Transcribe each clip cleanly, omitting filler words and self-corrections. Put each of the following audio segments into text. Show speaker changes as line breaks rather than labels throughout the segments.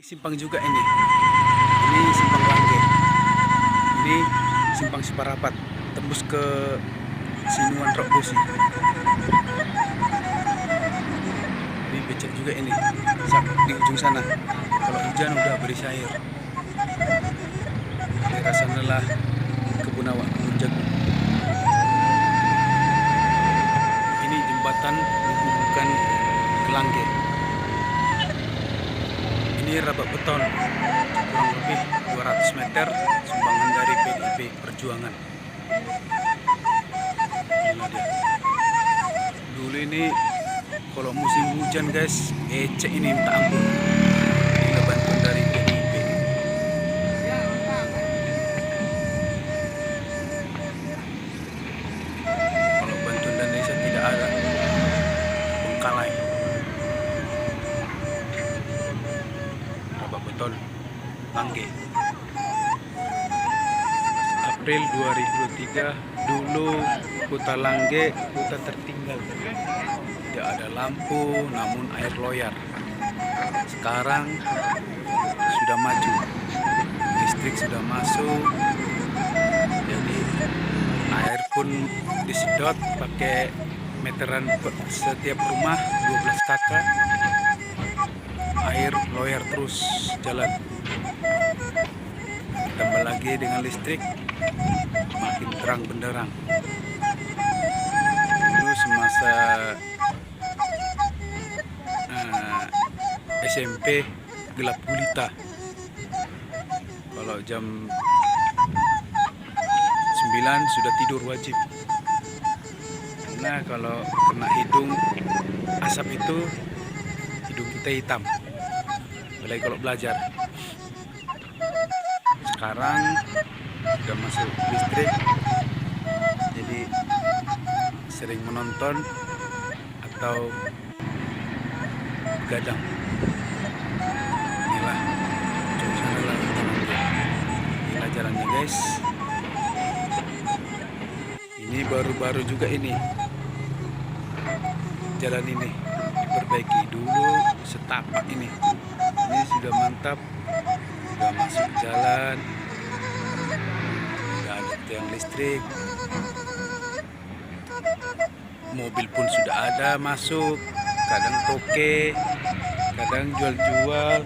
Simpang juga ini. Ini simpang Langge. Ini simpang Siparapat, tembus ke Sinuan Rokbosi. Ini becek juga ini. Di ujung sana. Kalau hujan udah berisi air. Daerah sanalah Kebun Awak, Kebun Jagung. Ini jembatan menghubungkan ke Langge. Ini Rabak Beton, kurang lebih 200 meter, sumbangan dari PDIP Perjuangan. Inilah dia. Dulu ini kalau musim hujan guys, ecek ini minta ampun. Ini bantuan dari PDIP. Kalau bantuan dari desa tidak ada, Bengkalai. Rabak Beton, Langge. April 2023, dulu Kota Langge kota tertinggal. Tidak ada lampu, namun air loyar. Sekarang sudah maju, listrik sudah masuk, jadi air pun disedot pakai meteran setiap rumah 12 kakak. Air loyar terus jalan. Tambah lagi dengan listrik, makin terang benderang. Dulu semasa SMP gelap gulita. Kalau jam 9 sudah tidur wajib. Karena kalau kena hidung asap itu, hidung kita hitam. Apalagi kalau belajar. Sekarang sudah masuk listrik, jadi sering menonton atau begadang. Inilah suasana inilah jalannya guys. Ini baru-baru juga ini jalan ini diperbaiki. Dulu setapak ini sudah mantap, sudah masuk jalan, sudah ada tiang listrik, mobil pun sudah ada masuk, kadang toke, kadang jual-jual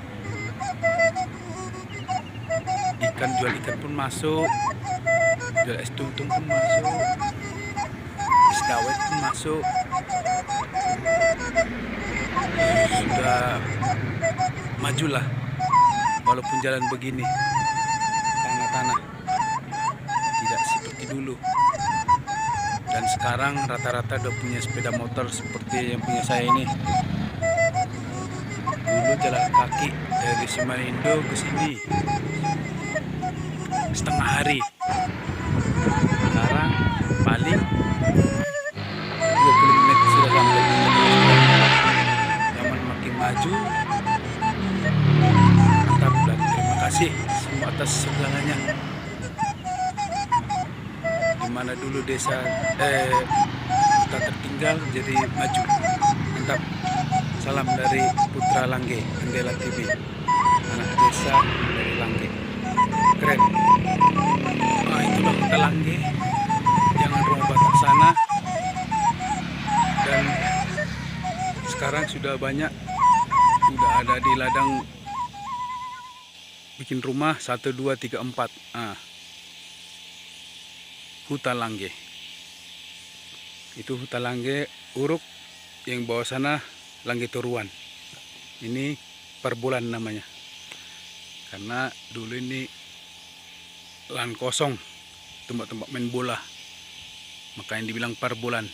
ikan, jual ikan pun masuk, jual es tungtung pun masuk, es dawet pun masuk. Sudah majulah, walaupun jalan begini tanah-tanah, tidak seperti dulu. Dan sekarang rata-rata udah punya sepeda motor seperti yang punya saya ini. Dulu jalan kaki dari Simanindo ke sini setengah hari. Sekarang paling 20 menit sudah sampai. Zaman makin maju. Mantap, dan terima kasih semua atas segalanya. Dimana dulu desa kota tertinggal jadi maju. Mantap. Salam dari Putra Langge, Gendela TV, anak desa dari Langge. Keren. Nah, itulah Kota Langge. Jangan rumah Batak sana. Dan sekarang sudah banyak, sudah ada di ladang bikin rumah 1, 2, 3, 4. Huta Langge. Itu Huta Langge Uruk, yang bawah sana Langge Toruan. Ini Perbulan namanya. Karena dulu ini lahan kosong, tempat-tempat main bola. Makanya dibilang Perbulan.